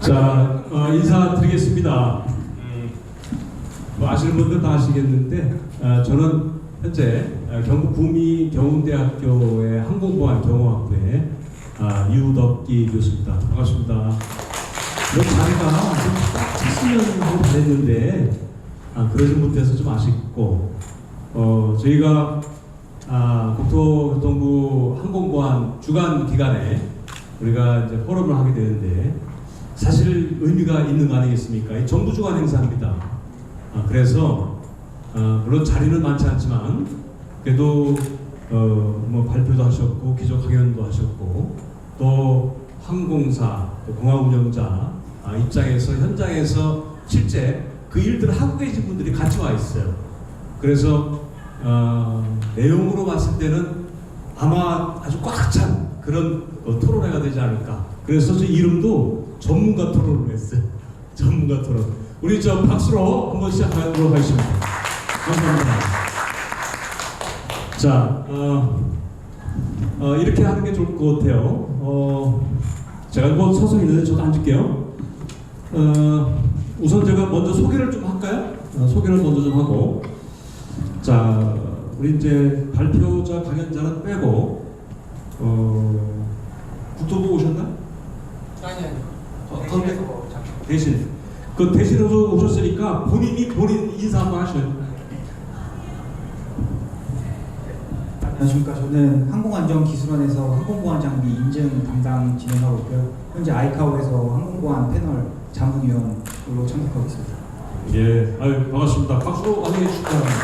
자, 인사드리겠습니다. 뭐 아시는 분들 다 아시겠는데 저는 현재 경북 구미 경운대학교의 항공보안 경호학부의 유덕기 교수입니다. 반갑습니다. 이 자리가 딱 70년 됐는데 그러지 못해서 좀 아쉽고 저희가 국토교통부 항공보안 주간 기간에 우리가 이제 포럼을 하게 되는데 사실 의미가 있는 거 아니겠습니까? 이 정부 주관 행사입니다. 그래서 물론 자리는 많지 않지만 그래도 뭐 발표도 하셨고 기조 강연도 하셨고 또 항공사 또 공항 운영자 입장에서 현장에서 실제 그 일들을 하고 계신 분들이 같이 와 있어요. 그래서 내용으로 봤을 때는 아마 아주 꽉 찬 그런 토론회가 되지 않을까. 그래서 저 이름도 전문가 토론을 했어요. 전문가 토론. 우리 저 박수로 한번 시작하도록 하겠습니다. 감사합니다. 자, 이렇게 하는 게 좋을 것 같아요. 제가 뭐 서서 있는데 저도 앉을게요. 우선 제가 먼저 소개를 좀 할까요? 소개를 먼저 좀 하고. 자, 우리 이제 발표자, 강연자는 빼고, 국토부 오셨나요? 아니요. 대신. 그 대신으로 오셨으니까 본인 인사 한번 하셔요. 안녕하십니까. 저는 항공안전기술원에서 항공보안 장비 인증 담당 진행하고 있고요. 현재 아이카오에서 항공보안 패널 자문위원으로 참석하고 있습니다. 예, 아유 반갑습니다. 박수로 환영해 주시기 바랍니다.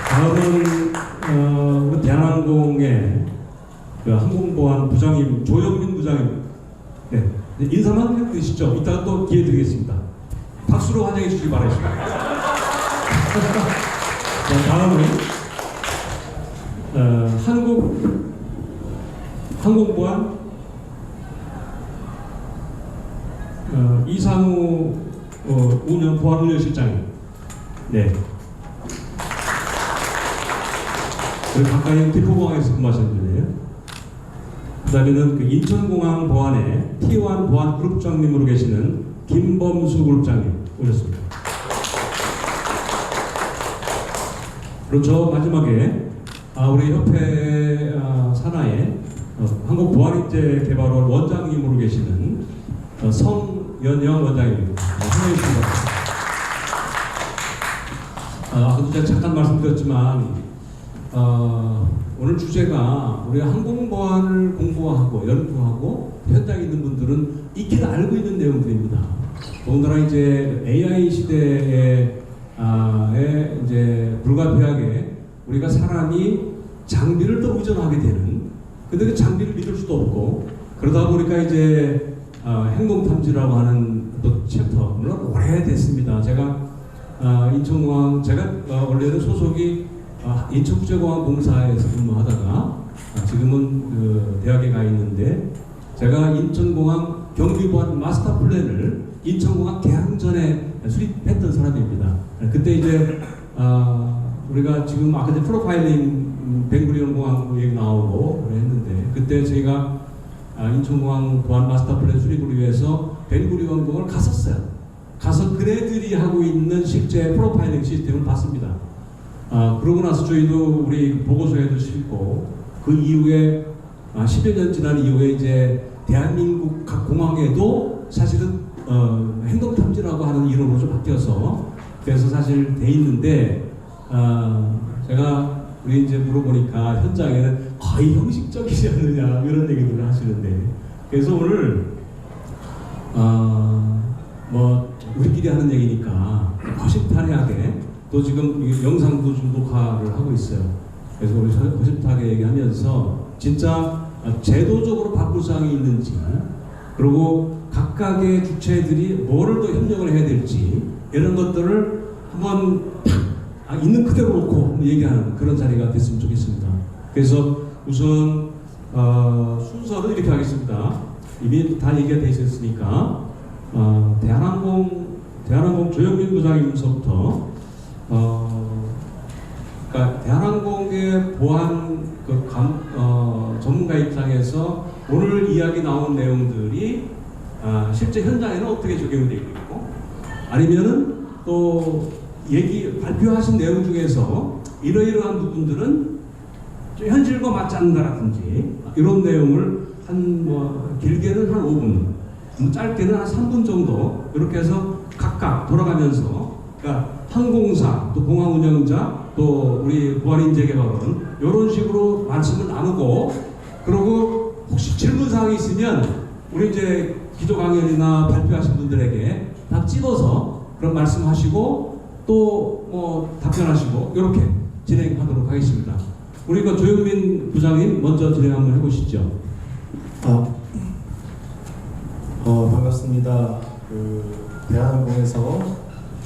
다음은 우리 대한항공의 그 항공보안 부장님 조영민 부장님. 네, 인사만 해주시죠. 이따가 또 기회 드리겠습니다. 박수로 환영해 주시기 바라겠습니다. 자, 다음은 항공보안 이상우 운영 보안운영실장님. 네. 그리고 가까이 김포공항에서 근무하시는 분이에요. 그 다음에는 그 인천공항 보안의 T1 보안 그룹장님으로 계시는 김범수 그룹장님 오셨습니다. 그리고 저 마지막에 우리 협회 산하의 항공보안인재 개발원 원장님으로 계시는 성연영 원장님입니다. 환영해주십니다. 아까도 제가 잠깐 말씀드렸지만 오늘 주제가 우리 항공보안을 공부하고 연구하고 현장에 있는 분들은 익히 알고 있는 내용들입니다. 더군다나 이제 AI 시대에 이제 불가피하게 우리가 사람이 장비를 또 의존하게 되는, 근데 그 장비를 믿을 수도 없고 그러다 보니까 이제 행동탐지라고 하는 또 챕터 물론 오래됐습니다. 제가 인천공항 제가 원래는 소속이 인천국제공항공사에서 근무하다가 지금은 그 대학에 가 있는데 제가 인천공항 경비보안 마스터 플랜을 인천공항 개항 전에 수립했던 사람입니다. 그때 이제 우리가 지금 아까 전에 프로파일링 벵구리온 공항 얘기 나오고 했는데 그때 저희가 인천공항 보안 마스터 플랜 수립을 위해서 벵구리온 공항을 갔었어요. 가서 그네들이 하고 있는 실제 프로파일링 시스템을 봤습니다. 그러고 나서 저희도 우리 보고서에도 싣고 그 이후에 10여 년 지난 이후에 이제 대한민국 각 공항에도 사실은 행동탐지라고 하는 이름으로 좀 바뀌어서 그래서 사실 돼 있는데 제가 우리 이제 물어보니까 현장에는 거의 형식적이지 않느냐 이런 얘기들을 하시는데 그래서 오늘 뭐 우리끼리 하는 얘기니까 허심탄회하게 또 지금 영상도 좀 녹화를 하고 있어요. 그래서 우리 허심탄회하게 얘기하면서 진짜 제도적으로 바꿀 사항이 있는지 그리고 각각의 주체들이 뭐를 더 협력을 해야 될지 이런 것들을 한번 있는 그대로 놓고 얘기하는 그런 자리가 됐으면 좋겠습니다. 그래서 우선 순서는 이렇게 하겠습니다. 이미 다 얘기가 되어 있었으니까 대한항공 조영민 부장님서부터 그러니까 대한항공의 보안 전문가 입장에서 오늘 이야기 나온 내용들이 실제 현장에는 어떻게 적용이 되고 있고, 아니면은 또 발표하신 내용 중에서 이러이러한 부분들은 좀 현실과 맞지 않는다라든지 이런 내용을 길게는 한 5분, 짧게는 한 3분 정도 이렇게 해서 각각 돌아가면서, 그러니까 항공사, 또 공항 운영자, 또 우리 보안인재개발원 이런 식으로 말씀을 나누고, 그리고 혹시 질문 사항이 있으면 우리 이제 기조 강연이나 발표하신 분들에게 다 찍어서 그런 말씀하시고 또 뭐 답변하시고 이렇게 진행하도록 하겠습니다. 우리 그 조영민 부장님 먼저 진행 한번 해보시죠. 반갑습니다. 대한항공에서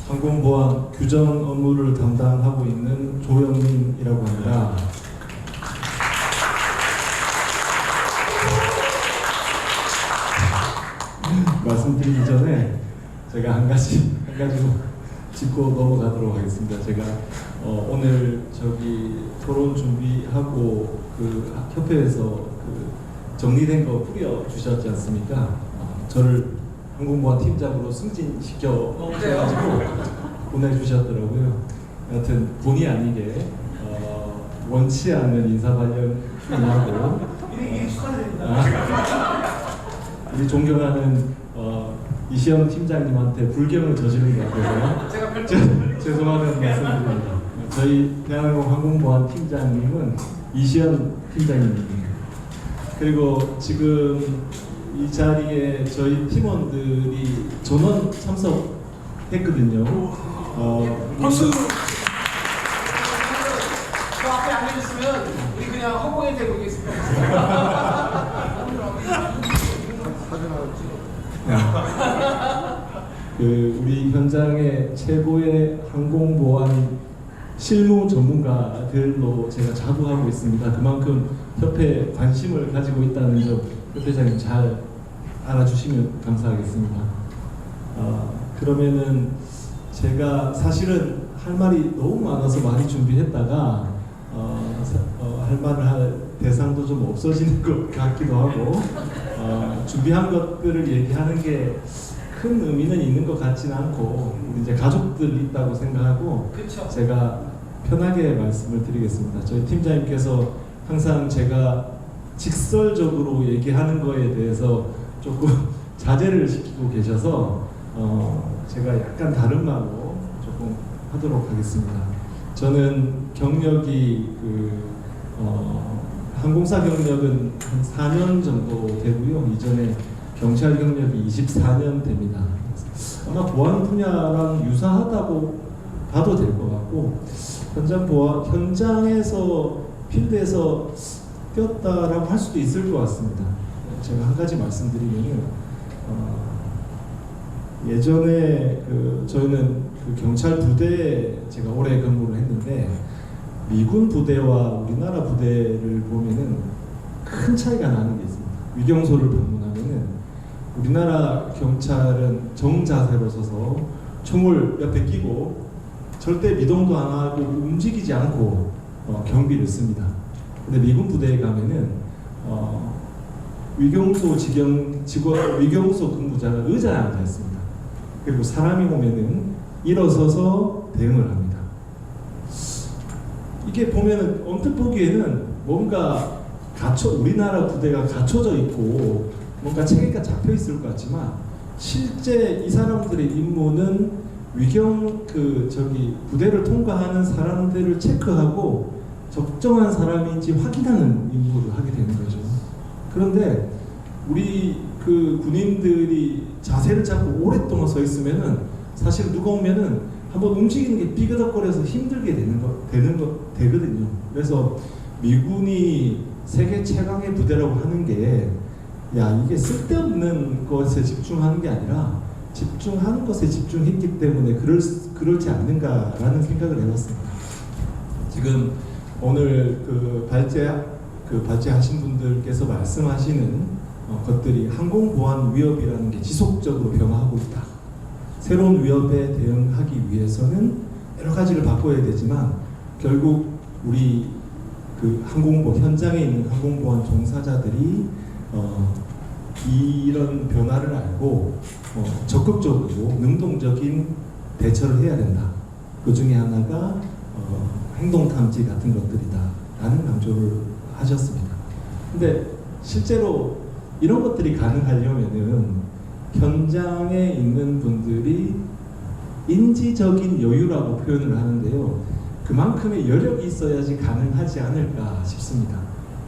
항공보안 규정 업무를 담당하고 있는 조영민이라고 합니다. 말씀드리기 전에 제가 한 가지로 짚고 넘어가도록 하겠습니다. 제가 오늘 토론 준비하고 그 협회에서 정리된 거 뿌려 주셨지 않습니까? 저를 항공보안 팀장으로 승진시켜 주셔가지고 보내주셨더라고요. 여하튼 본의 아니게 원치 않는 인사 발령이라고 우리 존경하는 이시영 팀장님한테 불경을 저지른 것 같아서 죄송하다는 말씀드립니다. 저희 대한항공 항공보안 팀장님은 이시영 팀장님입니다. 그리고 지금 이 자리에 저희 팀원들이 전원 참석했거든요. 박수! 저 앞에 안 해줬으면 우리 그냥 허공에 대보겠습니다. 우리 현장의 최고의 항공보안 실무 전문가들로 제가 자부하고 있습니다. 그만큼 협회에 관심을 가지고 있다는 점 협회장님 잘 알아주시면 감사하겠습니다. 그러면은 제가 사실은 할 말이 너무 많아서 많이 준비했다가 할 말을 할 대상도 좀 없어지는 것 같기도 하고 준비한 것들을 얘기하는 게 큰 의미는 있는 것 같지는 않고 우리 이제 가족들 있다고 생각하고 그쵸. 제가 편하게 말씀을 드리겠습니다. 저희 팀장님께서 항상 제가 직설적으로 얘기하는 거에 대해서 조금 자제를 시키고 계셔서 제가 약간 다른 말로 조금 하도록 하겠습니다. 저는 경력이 항공사 경력은 한 4년 정도 되고요. 이전에 경찰 경력이 24년 됩니다. 아마 보안 분야랑 유사하다고 봐도 될 것 같고 현장에서 필드에서 뛰었다라고 할 수도 있을 것 같습니다. 제가 한 가지 말씀드리면은 예전에 저희는 경찰 부대에 제가 오래 근무를 했는데 미군 부대와 우리나라 부대를 보면은 큰 차이가 나는 게 있습니다. 위경소를 방문하면은 우리나라 경찰은 정자세로 서서 총을 옆에 끼고 절대 미동도 안 하고 움직이지 않고 경비를 씁니다. 근데 미군 부대에 가면은 위경소 위경소 근무자가 의자에 앉아 있습니다. 그리고 사람이 오면은 일어서서 대응을 합니다. 이게 보면은 언뜻 보기에는 뭔가 우리나라 부대가 갖춰져 있고 뭔가 체계가 잡혀 있을 것 같지만 실제 이 사람들의 임무는 부대를 통과하는 사람들을 체크하고 적정한 사람인지 확인하는 임무를 하게 되는 거죠. 그런데 우리 군인들이 자세를 잡고 오랫동안 서 있으면은 사실 누가 오면은 한번 움직이는 게 삐그덕거려서 힘들게 되거든요. 그래서 미군이 세계 최강의 부대라고 하는 게 이게 쓸데없는 것에 집중하는 게 아니라 집중하는 것에 집중했기 때문에 그렇지 않는가라는 생각을 해봤습니다. 지금 오늘 발제하신 분들께서 말씀하시는 것들이 항공보안 위협이라는 게 지속적으로 변화하고 있다. 새로운 위협에 대응하기 위해서는 여러 가지를 바꿔야 되지만 결국 우리 현장에 있는 항공보안 종사자들이 이런 변화를 알고 적극적으로 능동적인 대처를 해야 된다. 그 중에 하나가 행동 탐지 같은 것들이다라는 강조를 하셨습니다. 근데 실제로 이런 것들이 가능하려면은 현장에 있는 분들이 인지적인 여유라고 표현을 하는데요. 그만큼의 여력이 있어야지 가능하지 않을까 싶습니다.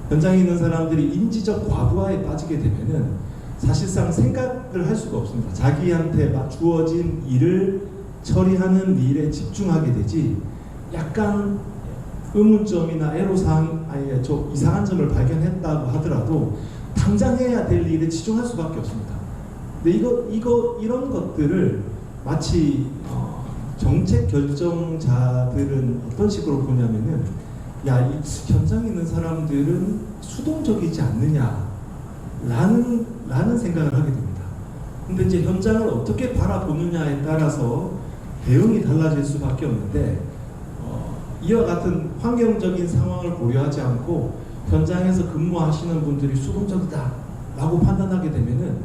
현장에 있는 사람들이 인지적 과부하에 빠지게 되면은 사실상 생각을 할 수가 없습니다. 자기한테 주어진 일을 처리하는 일에 집중하게 되지 약간 의문점이나 애로사항, 아니 저 이상한 점을 발견했다고 하더라도 당장 해야 될 일에 집중할 수밖에 없습니다. 근데 이런 것들을 마치 정책 결정자들은 어떤 식으로 보냐면은 야, 이 현장에 있는 사람들은 수동적이지 않느냐라는 생각을 하게 됩니다. 근데 이제 현장을 어떻게 바라보느냐에 따라서 대응이 달라질 수밖에 없는데 이와 같은 환경적인 상황을 고려하지 않고 현장에서 근무하시는 분들이 수동적이다라고 판단하게 되면은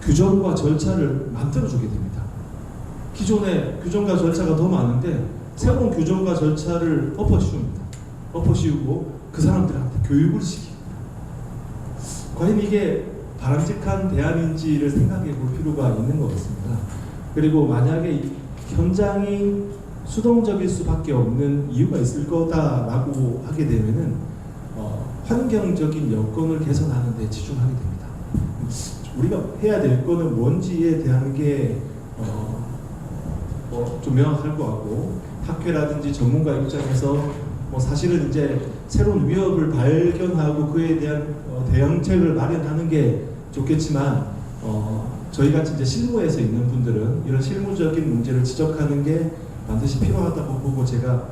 규정과 절차를 만들어주게 됩니다. 기존에 규정과 절차가 더 많은데 새로운 규정과 절차를 엎어씌우고 그 사람들한테 교육을 시킵니다. 과연 이게 바람직한 대안인지를 생각해 볼 필요가 있는 것 같습니다. 그리고 만약에 현장이 수동적일 수밖에 없는 이유가 있을 거다라고 하게 되면은 환경적인 여건을 개선하는 데 집중하게 됩니다. 우리가 해야 될 거는 뭔지에 대한 게 좀 명확할 것 같고 학회라든지 전문가 입장에서 사실은 이제 새로운 위협을 발견하고 그에 대한 대응책을 마련하는 게 좋겠지만 저희 같이 이제 실무에서 있는 분들은 이런 실무적인 문제를 지적하는 게 반드시 필요하다고 보고 제가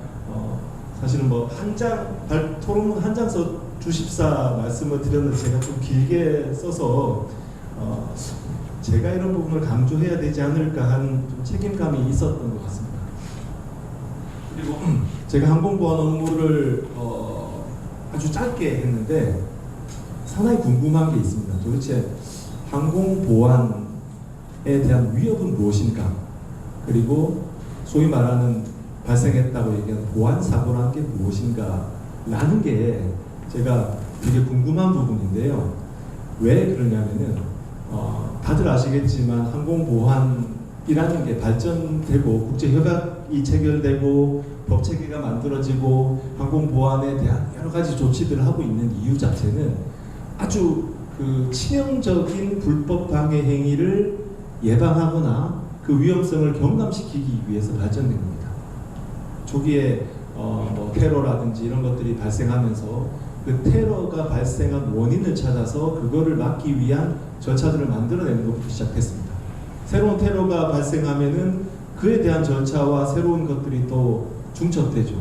사실은 토론문 한 장 써 주십사 말씀을 드렸는데 제가 좀 길게 써서 제가 이런 부분을 강조해야 되지 않을까 하는 좀 책임감이 있었던 것 같습니다. 그리고 제가 항공보안 업무를 아주 짧게 했는데 상당히 궁금한 게 있습니다. 도대체 항공보안에 대한 위협은 무엇인가? 그리고 소위 말하는 발생했다고 얘기하는 보안 사고라는 게 무엇인가? 라는 게 제가 되게 궁금한 부분인데요. 왜 그러냐면은 다들 아시겠지만 항공보안이라는 게 발전되고 국제협약이 체결되고 법체계가 만들어지고 항공보안에 대한 여러 가지 조치들을 하고 있는 이유 자체는 아주 그 치명적인 불법 방해 행위를 예방하거나 그 위험성을 경감시키기 위해서 발전된 겁니다. 초기에 테러라든지 이런 것들이 발생하면서 그 테러가 발생한 원인을 찾아서 그거를 막기 위한 절차들을 만들어내는 것부터 시작했습니다. 새로운 테러가 발생하면은 그에 대한 절차와 새로운 것들이 또 중첩되죠.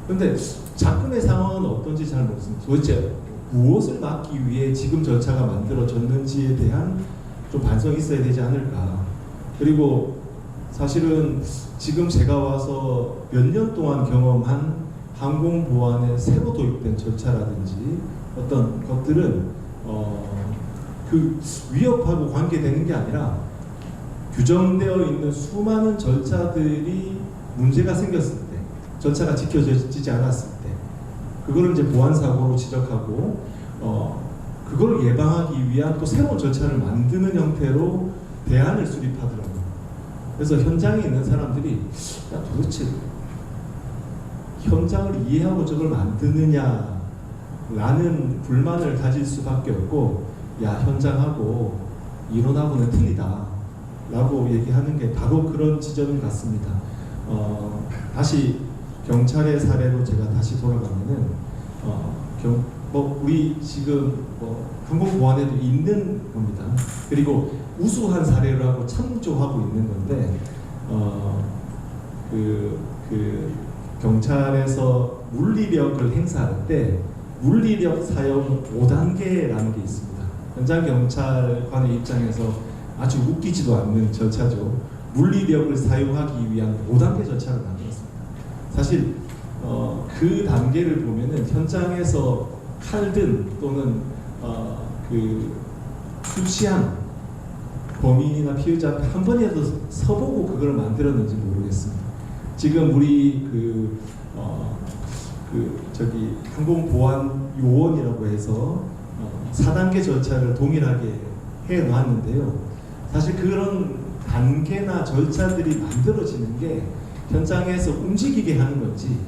그런데 작금의 상황은 어떤지 잘 모르겠습니다. 도대체 무엇을 막기 위해 지금 절차가 만들어졌는지에 대한 좀 반성이 있어야 되지 않을까. 그리고 사실은 지금 제가 와서 몇 년 동안 경험한 항공보안에 새로 도입된 절차라든지 어떤 것들은 그 위협하고 관계되는 게 아니라 규정되어 있는 수많은 절차들이 문제가 생겼을 때, 절차가 지켜지지 않았을 때, 그거를 이제 보안사고로 지적하고 그걸 예방하기 위한 또 새로운 절차를 만드는 형태로 대안을 수립하더라고요. 그래서 현장에 있는 사람들이 야, 도대체 현장을 이해하고 저걸 만드느냐라는 불만을 가질 수밖에 없고, 야, 현장하고 이론하고는 틀리다 라고 얘기하는 게 바로 그런 지점 같습니다. 다시 경찰의 사례로 제가 다시 돌아가면은 우리 지금 항공보안에도 있는 겁니다. 그리고 우수한 사례라고 참조하고 있는 건데 경찰에서 물리력을 행사할 때 물리력 사용 5단계라는 게 있습니다. 현장 경찰관의 입장에서 아주 웃기지도 않는 절차죠. 물리력을 사용하기 위한 5단계 절차를 만들었습니다. 사실 그 단계를 보면은 현장에서 칼든 또는 수시한 범인이나 피의자 앞에 한 번이라도 서보고 그걸 만들었는지 모르겠습니다. 지금 우리 저기 항공보안요원이라고 해서 4단계 절차를 동일하게 해 놨는데요. 사실 그런 단계나 절차들이 만들어지는 게 현장에서 움직이게 하는 건지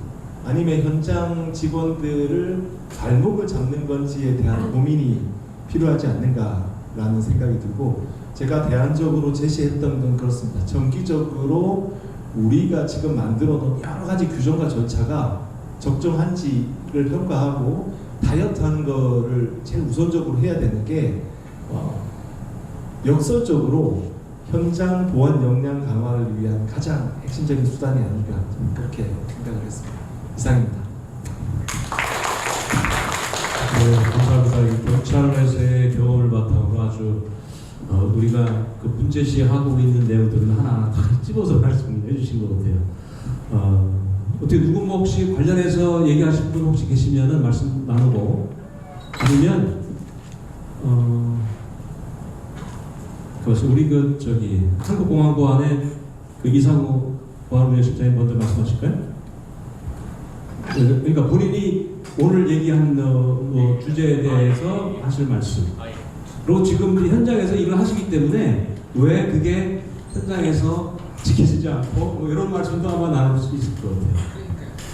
아니면 현장 직원들을 발목을 잡는 건지에 대한 고민이 필요하지 않는가라는 생각이 들고, 제가 대안적으로 제시했던 건 그렇습니다. 정기적으로 우리가 지금 만들어 놓은 여러 가지 규정과 절차가 적정한지를 평가하고 다이어트하는 거를 제일 우선적으로 해야 되는 게 역설적으로 현장 보안 역량 강화를 위한 가장 핵심적인 수단이 아닐까, 그렇게 생각을 했습니다. 이상입니다. 네, 감사합니다. 이 경찰에서의 경험을 바탕으로 아주 우리가 그 문제시하고 있는 내용들은 하나하나 다 집어서 말씀해 주신 것 같아요. 어떻게 누구 뭐 혹시 관련해서 얘기하실 분 혹시 계시면은 말씀 나누고, 아니면 그것이 우리 한국공항보안의 이상우 보안위원실장님 먼저 말씀하실까요? 그러니까 본인이 오늘 얘기한 주제에 대해서 하실 말씀. 그리고 지금 현장에서 일을 하시기 때문에 왜 그게 현장에서 지켜지지 않고 이런 말씀도 아마 나눌 수 있을 것 같아요.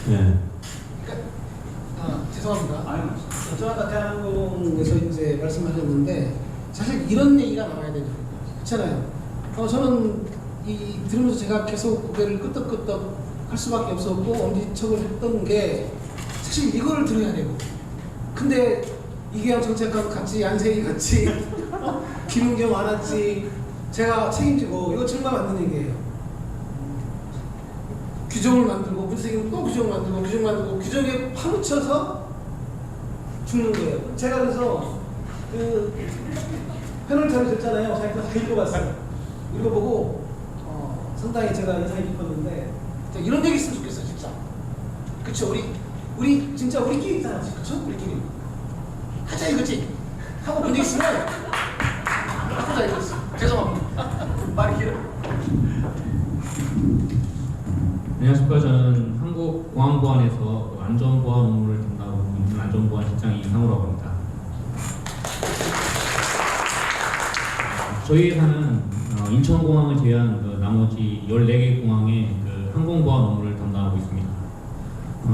그러니까요. 죄송합니다. 저 아까 대한항공에서 이제 말씀하셨는데 사실 이런 얘기가 나와야 되죠. 그렇잖아요. 저는 들으면서 제가 계속 고개를 끄덕끄덕 할 수밖에 없었고 엄지척을 했던 게 사실 이걸 들어야 되고, 근데 이계영 정책하고 같이 안세희 같이 김은경 안았지 제가 책임지고, 이거 정말 맞는 얘기예요. 규정을 만들고 문세경 또 규정을 만들고 규정에 파묻혀서 죽는 거예요. 제가 그래서 그 패널처럼 됐잖아요. 자기가 다 읽어봤어요. 읽어보고 상당히 제가 인상이 깊었는데, 이런 얘기 있으면 좋겠어요, 진짜. 그쵸? 우리 진짜 우리끼리 있잖아, 그쵸? 우리끼리 하자 이거지 하고 문제 있으면 하자 이거지. 죄송합니다. 말이 길어. 안녕하십니까. 저는 한국공항보안에서 안전보안 업무를 담당하고 있는 안전보안실장 이상우라고 합니다. 저희 회사는 인천공항을 제외한 나머지 14개 공항의 항공보안 업무를 담당하고 있습니다.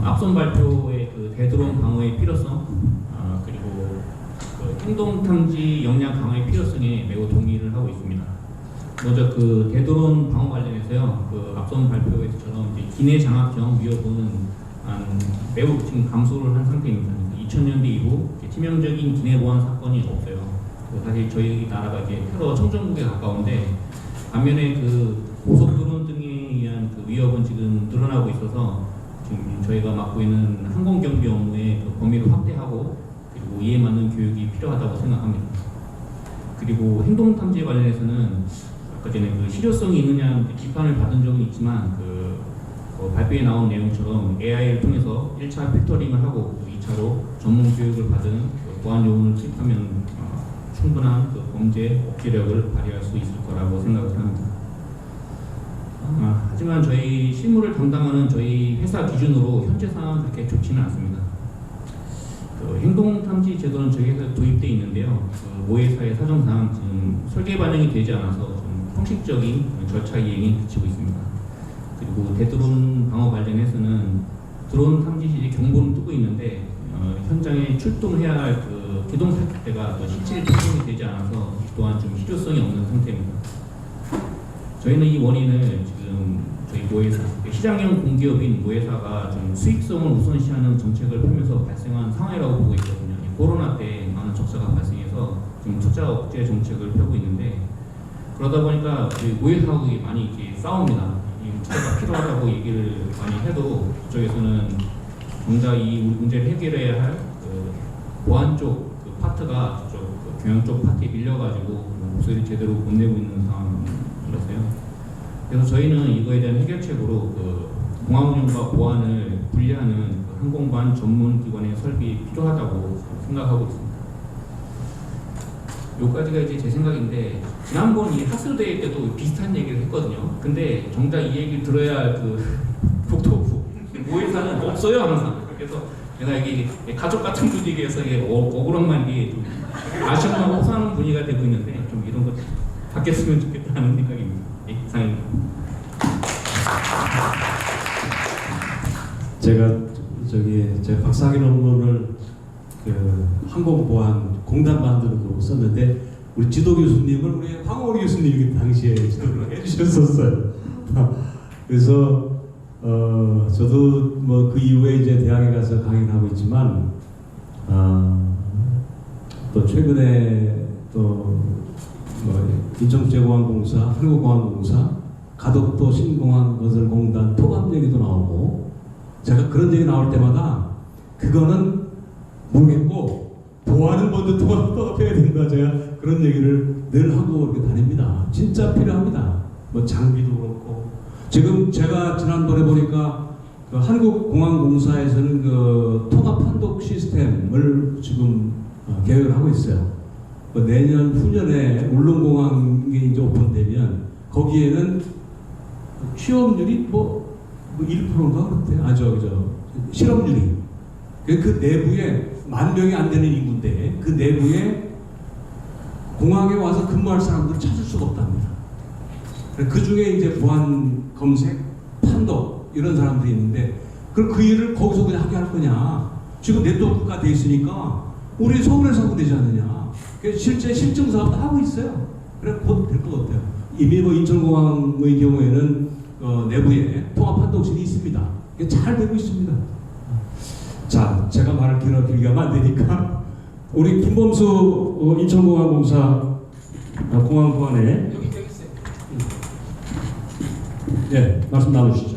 앞선 발표의 대드론 방어의 필요성, 그리고 행동탐지 역량 강화의 필요성에 매우 동의를 하고 있습니다. 먼저 대드론 방어 관련해서요, 앞선 발표에서처럼 기내 장악형 위협은 매우 지금 감소를 한 상태입니다. 2000년대 이후 치명적인 기내 보안 사건이 없어요. 사실 저희 나라가 테러 청정국에 가까운데, 반면에 고속 드론 등에 의한 위협은 지금 늘어나고 있어서 지금 저희가 맡고 있는 항공 경비 업무의 범위를 확대하고, 그리고 이에 맞는 교육이 필요하다고 생각합니다. 그리고 행동 탐지에 관련해서는 아까 전에 실효성이 있느냐 비판을 받은 적은 있지만, 발표에 나온 내용처럼 AI를 통해서 1차 필터링을 하고 2차로 전문 교육을 받은 보안 요원을 투입하면 충분한 범죄 억제력을 발휘할 수 있을 거라고 생각을 합니다. 하지만 저희 실무를 담당하는 저희 회사 기준으로 현재 상황은 그렇게 좋지는 않습니다. 행동 탐지 제도는 저희 회사에 도입되어 있는데요. 모 회사의 사정상 지금 설계 반영이 되지 않아서 좀 형식적인 절차 이행에 그치고 있습니다. 그리고 대드론 방어 관련해서는 드론 탐지 시 경보는 뜨고 있는데, 현장에 출동해야 할 기동 살피대가 실질 적용이 되지 않아서 또한 좀 실효성이 없는 상태입니다. 저희는 이 원인을 지금 저희 모회사, 시장형 공기업인 모회사가 좀 수익성을 우선시하는 정책을 펴면서 발생한 상황이라고 보고 있거든요. 코로나 때 많은 적자가 발생해서 좀 투자 억제 정책을 펴고 있는데, 그러다 보니까 저희 모회사하고 많이 이렇게 싸웁니다. 이 투자가 필요하다고 얘기를 많이 해도 그쪽에서는 정작 이 문제를 해결해야 할 보안 쪽 파트가 저쪽 경영 쪽 파트에 밀려가지고 목소리를 제대로 못 내고 있는 상황이라서요. 그래서 저희는 이거에 대한 해결책으로 공항 운영과 보안을 분리하는 항공보안 전문 기관의 설비 필요하다고 생각하고 있습니다. 요까지가 이제 제 생각인데 지난번 이 학술대회 때도 비슷한 얘기를 했거든요. 근데 정작 이 얘기를 들어야 할 그 국토부 모의사는 없어요 항상. 그래서 제가 이게 가족 같은 분위기에서 이게 억울한 말이 좀 아쉬움하고 호소하는 분위기가 되고 있는데 좀 이런 것 바뀌었으면 좋겠다는 생각입니다. 예, 이상입니다. 제가 박사학위 논문을 그 항공보안공단 만드는 거 썼는데 우리 지도 교수님을 우리 황호리 교수님이 당시에 지도를 해주셨었어요. 그래서 저도 뭐 그 이후에 이제 대학에 가서 강의를 하고 있지만 또 최근에 또 뭐 인천국제공항공사, 한국공항공사, 가덕도 신공항건설공단 토감 얘기도 나오고 제가 그런 얘기 나올 때마다 그거는 모르겠고 보안은 먼저 토합해야 된다. 제가 그런 얘기를 늘 하고 이렇게 다닙니다. 진짜 필요합니다. 뭐 장비도 그렇고 지금 제가 지난번에 보니까 그 한국공항공사에서는 그 통합 판독 시스템을 지금 계획을 하고 있어요. 내년 후년에 울릉공항이 이제 오픈되면 거기에는 취업률이 뭐 1%인가 그렇대요. 저 실업률이 그 내부에 10,000명이 안 되는 인구인데 그 내부에 공항에 와서 근무할 사람들을 찾을 수가 없답니다. 그 중에 이제 보안 검색, 판독 이런 사람들이 있는데 그럼 그 일을 거기서 그냥 하게 할 거냐? 지금 네트워크가 돼 있으니까 우리 서울에서 하고 되지 않느냐? 실제 실증 사업도 하고 있어요. 그래 곧 될 것 같아요. 이미 뭐 인천공항의 경우에는 내부에 통합 판독실이 있습니다. 이게 잘 되고 있습니다. 자, 제가 말을 길게 하면 안 되니까 우리 김범수 인천공항공사 공항보안에 여기 있어요. 네, 말씀 나누시죠.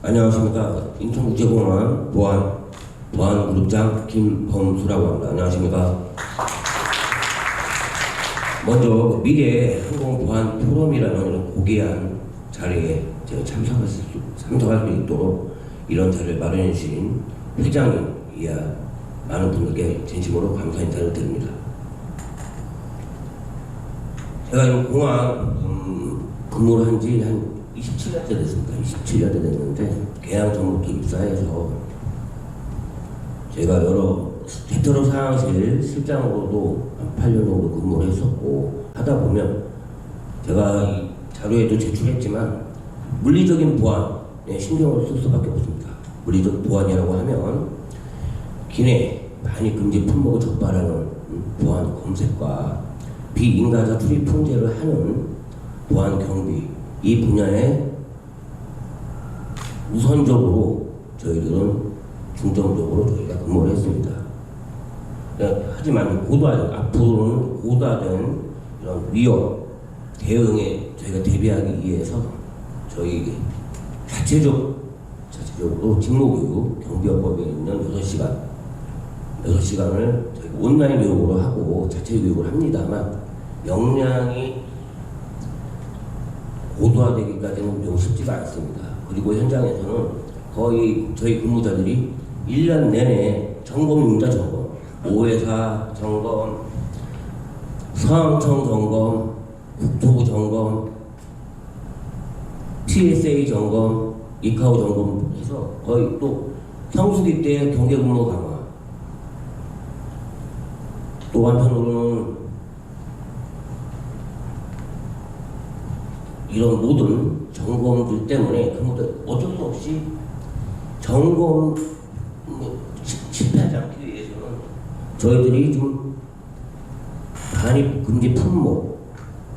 안녕하십니까. 인천국제공항 보안그룹장 김범수라고 합니다. 안녕하십니까. 먼저 미래 항공보안 포럼이라는 이런 고귀한 자리에 제가 참석할 수 있도록 이런 자리를 마련해 주신 회장님 이하 많은 분들께 진심으로 감사 인사를 드립니다. 제가 이 공항 근무를 한 지 한 27년째 됐습니다. 27년째 됐는데 개항 전부터 입사해서 제가 여러 대테러 상황실 실장으로도 한 8년 정도 근무를 했었고 하다 보면 제가 이 자료에도 제출했지만 물리적인 보안에 신경을 쓸 수밖에 없습니다. 물리적 보안이라고 하면 기내 반입 금지 품목을 적발하는 보안 검색과 비인가자 출입 통제를 하는 보안 경비 이 분야에 우선적으로 저희들은 중점적으로 저희가 근무를 했습니다. 하지만 앞으로는 고도화된 이런 위협 대응에 저희가 대비하기 위해서 저희 자체적으로 직무교육 경비업법에 있는 6시간을 저희가 온라인 교육으로 하고 자체 교육을 합니다만 역량이 고도화되기까지는 매우 쉽지가 않습니다. 그리고 현장에서는 거의 저희 근무자들이 1년 내내 점검입니다. 점검. 오해사 점검, 서항청 점검, 국토부 점검, TSA 점검, 이카오 점검 해서 거의 또 성수기 때 경계 근무 강화. 또 한편으로는 이런 모든 점검들 때문에 근무들 어쩔 수 없이 점검 실패하지 않기 위해서는 저희들이 좀 반입 금지 품목,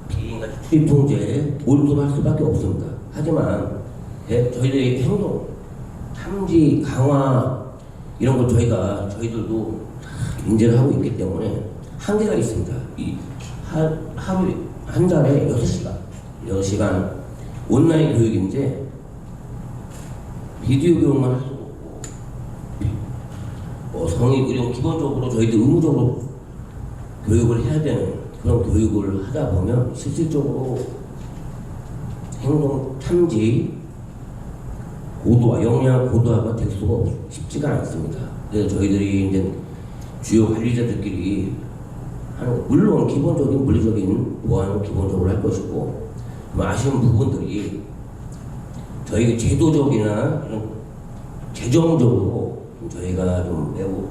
비인가 출입 통제에 몰두할 수밖에 없습니다. 하지만 저희들의 행동, 탐지, 강화 이런 걸 저희들도 인지를 하고 있기 때문에 한계가 있습니다. 하루에 한 달에 6시간 온라인 교육인데 비디오 교육만 할 수도 없고 성의 이런 기본적으로 저희들 의무적으로 교육을 해야 되는 그런 교육을 하다 보면 실질적으로 행동 탐지 고도화, 역량 고도화가 될 수가 쉽지가 않습니다. 그래서 저희들이 이제 주요 관리자들끼리 하는, 물론 기본적인 물리적인 보완은 기본적으로 할 것이고, 아쉬운 부분들이 저희 제도적이나 이런 재정적으로 저희가 좀 매우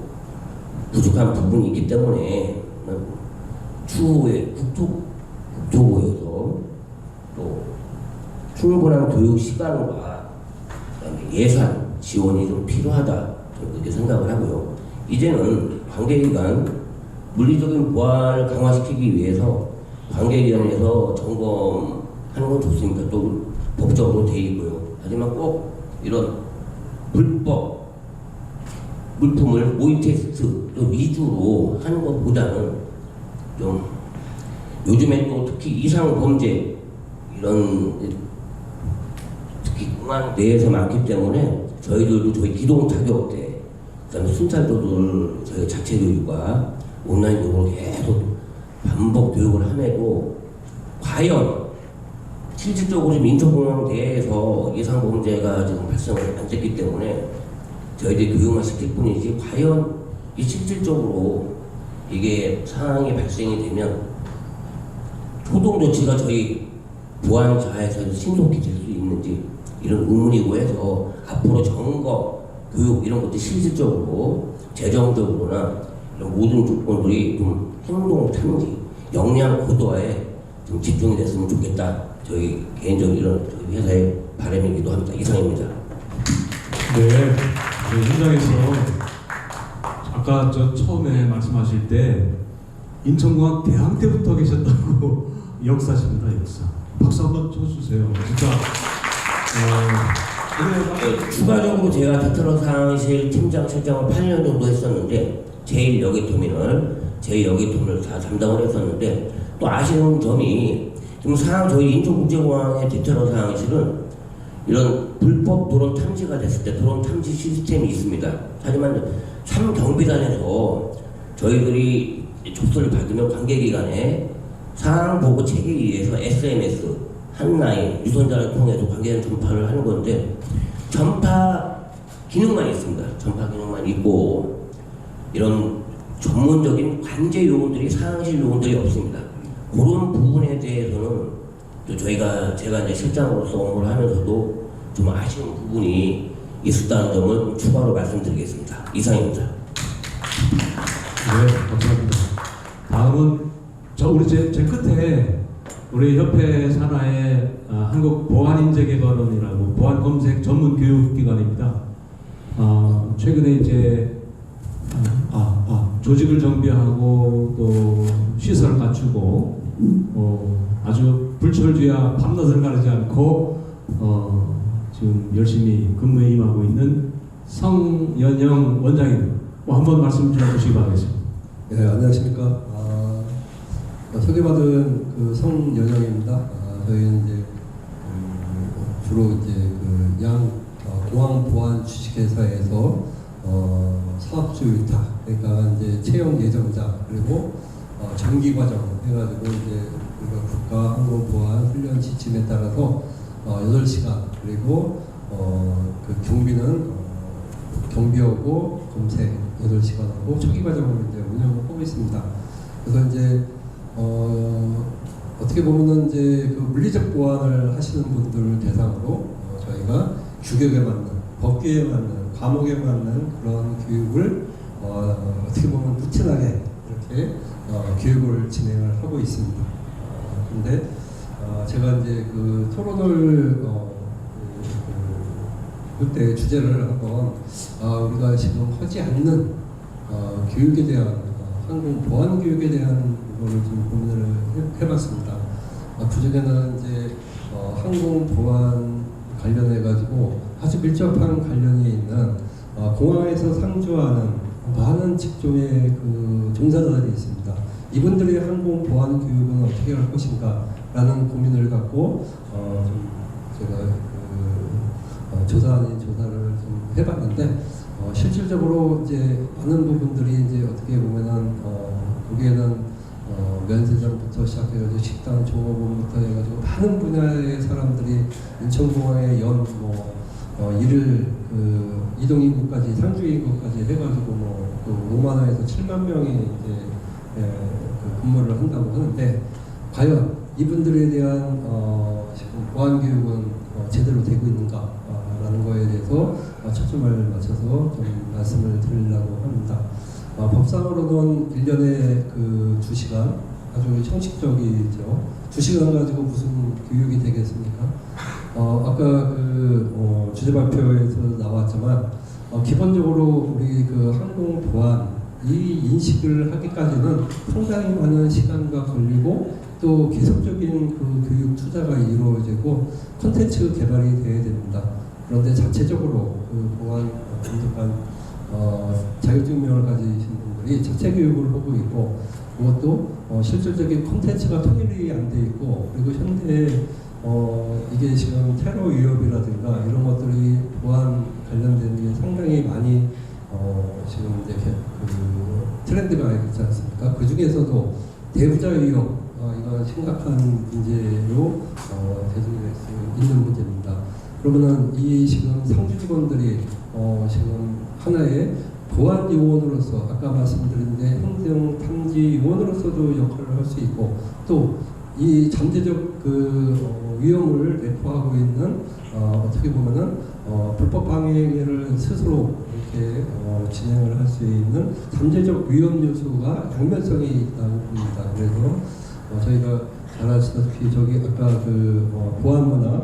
부족한 부분이 있기 때문에 추후에 국토부에서 또 충분한 교육 시간과 그다음에 예산 지원이 좀 필요하다, 저는 그렇게 생각을 하고요. 이제는 관계기관 물리적인 보안을 강화시키기 위해서 관계기관에서 점검하는 건 좋습니다. 또 법적으로 돼 있고요. 하지만 꼭 이런 불법 물품을 모의 테스트 위주로 하는 것보다는 좀 요즘에 또 특히 이상 범죄 이런 특히 공안 내에서 많기 때문에 저희들도 저희 기동 타격대, 그다음에 순찰도들 저희 자체 교육과 온라인 교육을 계속 반복 교육을 함에도 과연 실질적으로 지금 인천공항 내에서 예상 범죄가 지금 발생을 안 됐기 때문에 저희들이 교육만 시킬 뿐이지, 과연 이 실질적으로 이게 상황이 발생이 되면 초동 조치가 저희 보안자에서 신속히 될 수 있는지 이런 의문이고 해서 앞으로 점거, 교육 이런 것도 실질적으로 재정적으로나 이런 모든 조건들이 좀 행동 탐지, 역량 고도화에 좀 집중이 됐으면 좋겠다. 저희 개인적인 이런 저희 회사의 바람이기도 합니다. 이상입니다. 네, 저희 현장에서 아까 저 처음에 말씀하실 때 인천공항 대항 때부터 계셨다고 역사십니다, 역사. 박수 한번 쳐주세요. 진짜. 추가적으로 제가 테트로 상황실 팀장, 실장을 8년 정도 했었는데 제2여객터미널을 다 담당을 했었는데, 또 아쉬운 점이 지금 저희 인천국제공항의 테트로 상황실은 이런 불법 드론 탐지가 됐을 때 드론 탐지 시스템이 있습니다. 하지만 참경비단에서 저희들이 접수를 받으면 관계기관에 상황 보고 체계에 의해서 SMS, 한라인, 유선자를 통해서 관계기관 전파를 하는 건데, 전파 기능만 있습니다. 전파 기능만 있고 이런 전문적인 관제 요원들이, 상황실 요원들이 없습니다. 그런 부분에 대해서는 또 제가 이제 실장으로서 업무를 하면서도 좀 아쉬운 부분이 있었다는 점을 추가로 말씀드리겠습니다. 이상입니다. 네, 감사합니다. 다음은 우리 제 끝에 우리 협회 산하의 한국보안인재개발원이라고 보안검색 전문 교육기관입니다. 최근에 이제 조직을 정비하고 또 시설을 갖추고 아주 불철주야 밤낮을 가리지 않고 지금 열심히 근무에 임하고 있는 성연영 원장님, 한번 말씀 좀 해주시기 바라겠습니다. 네, 안녕하십니까. 소개받은 그 성연영입니다. 저희는 이제 주로 이제 공항 보안 주식회사에서 사업주 위탁, 그러니까 이제 채용 예정자, 그리고 정기 과정 해가지고 이제 우리가 국가 항공 보안 훈련 지침에 따라서 8시간, 그리고 그 경비는 경비하고 검색 8시간하고 초기 과정으로 이제 운영을 하고 있습니다. 그래서 이제 어떻게 보면은 이제 그 물리적 보안을 하시는 분들 대상으로 저희가 규격에 맞는, 법규에 맞는, 과목에 맞는 그런 교육을 어떻게 보면 루틴하게 이렇게 교육을 진행을 하고 있습니다. 근데 제가 이제 그 토론을 그때 주제를 한번 우리가 지금 하지 않는 교육에 대한 항공 보안 교육에 대한 거를 좀 고민을 해봤습니다. 그중에는 이제 항공 보안 관련해 가지고 아주 밀접한 관련이 있는 공항에서 상주하는 많은 직종의 그 종사자들이 있습니다. 이분들의 항공 보안 교육은 어떻게 할 것인가라는 고민을 갖고 좀 제가 조사 아닌 조사를 좀 해봤는데, 실질적으로 이제 많은 부분들이 이제 어떻게 보면은 거기에는 면세점부터 시작해가지고 식당, 종업원부터 해가지고 많은 분야의 사람들이 인천공항의 이를 이동인구까지 상주인구까지 해가지고 뭐 5만 원에서 7만 명이 이제 근무를 한다고 하는데 과연 이분들에 대한 지금 보안 교육은 제대로 되고 있는가라는 거에 대해서 초점을 맞춰서 좀 말씀을 드리려고 합니다. 법상으로는 1년에 2시간 아주 형식적이죠. 2시간 가지고 무슨 교육이 되겠습니까? 아까 주제 발표에서 나왔지만 기본적으로 우리 항공 보안 이 인식을 하기까지는 상당히 많은 시간과 걸리고 또 계속적인 교육 투자가 이루어지고 콘텐츠 개발이 돼야 됩니다. 그런데 자체적으로 보안 감독관 자격증명을 가지신 분들이 자체 교육을 하고 있고 그것도 실질적인 콘텐츠가 통일이 안 돼 있고 그리고 현재 이게 지금 테러 위협이라든가 이런 것들이 보안 관련된 게 상당히 많이 지금 이제 트렌드가 있지 않습니까? 그 중에서도 대부자 위협 이건 심각한 문제로 대두될 수 있는 문제입니다. 그러면은 이 지금 상주 직원들이 지금 하나의 보안 요원으로서 아까 말씀드린 데 행정 탐지 요원으로서도 역할을 할 수 있고 또 이 잠재적 위험을 내포하고 있는 어떻게 보면은 불법 방해를 스스로 이렇게 진행을 할 수 있는 잠재적 위험 요소가 양면성이 있다고 봅니다. 그래서 저희가 잘 아시다시피 저기 아까 보안 문화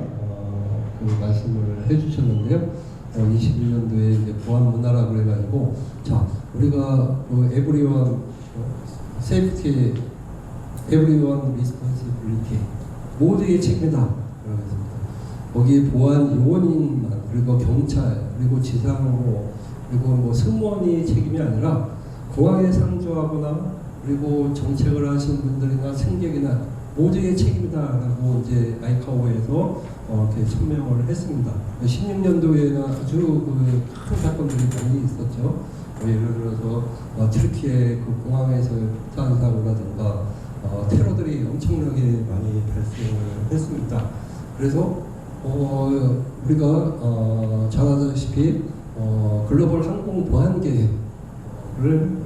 말씀을 해주셨는데요. 21년도에 이제 보안 문화라고 해가지고 자 우리가 에브리원 세이프티 에브리원 리스폰시빌리티 모두의 책임이다 그러겠습니다. 거기 보안 요원인만 그리고 경찰 그리고 지상호 그리고 뭐 승무원이 책임이 아니라 공항에 상주하거나 그리고 정책을 하시는 분들이나 승객이나 모두의 책임이다라고 이제 아이카오에서 이렇게 천명을 했습니다. 16년도에는 아주 큰 사건들이 많이 있었죠. 예를 들어서 튀르키예 공항에서 폭탄 사고라든가 테러들이 엄청나게 많이 발생을 했습니다. 그래서 우리가 잘 아다시피 글로벌 항공 보안 계획을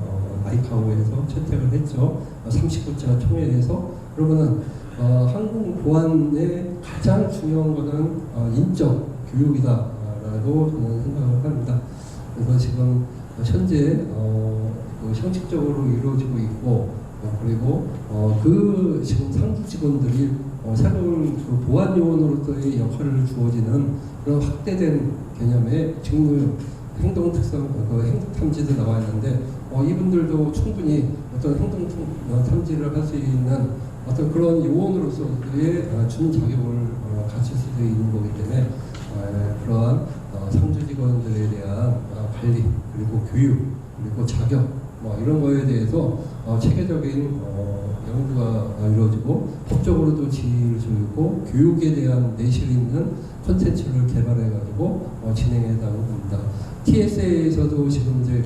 아이카오에서 채택을 했죠. 39차 총회에서 그러면은 항공 보안의 가장 중요한 것은 인적 교육이다라고 저는 생각을 합니다. 그래서 지금 현재 형식적으로 이루어지고 있고 그리고 지금 상주 직원들이 새로운 보안 요원으로서의 역할을 주어지는 그런 확대된 개념의 직무 행동 특성 행동 탐지도 나와 있는데 이분들도 충분히 어떤 행동 탐지를 할 수 있는 어떤 그런 요원으로서의 준 자격을 갖출 수도 있는 거기 때문에 그러한 상주 직원들에 대한 관리 그리고 교육 그리고 자격 이런 거에 대해서 체계적인 연구가 이루어지고 법적으로도 지휘를 주고 교육에 대한 내실 있는 콘텐츠를 개발해가지고 진행해다고 합니다. TSA에서도 지금 이제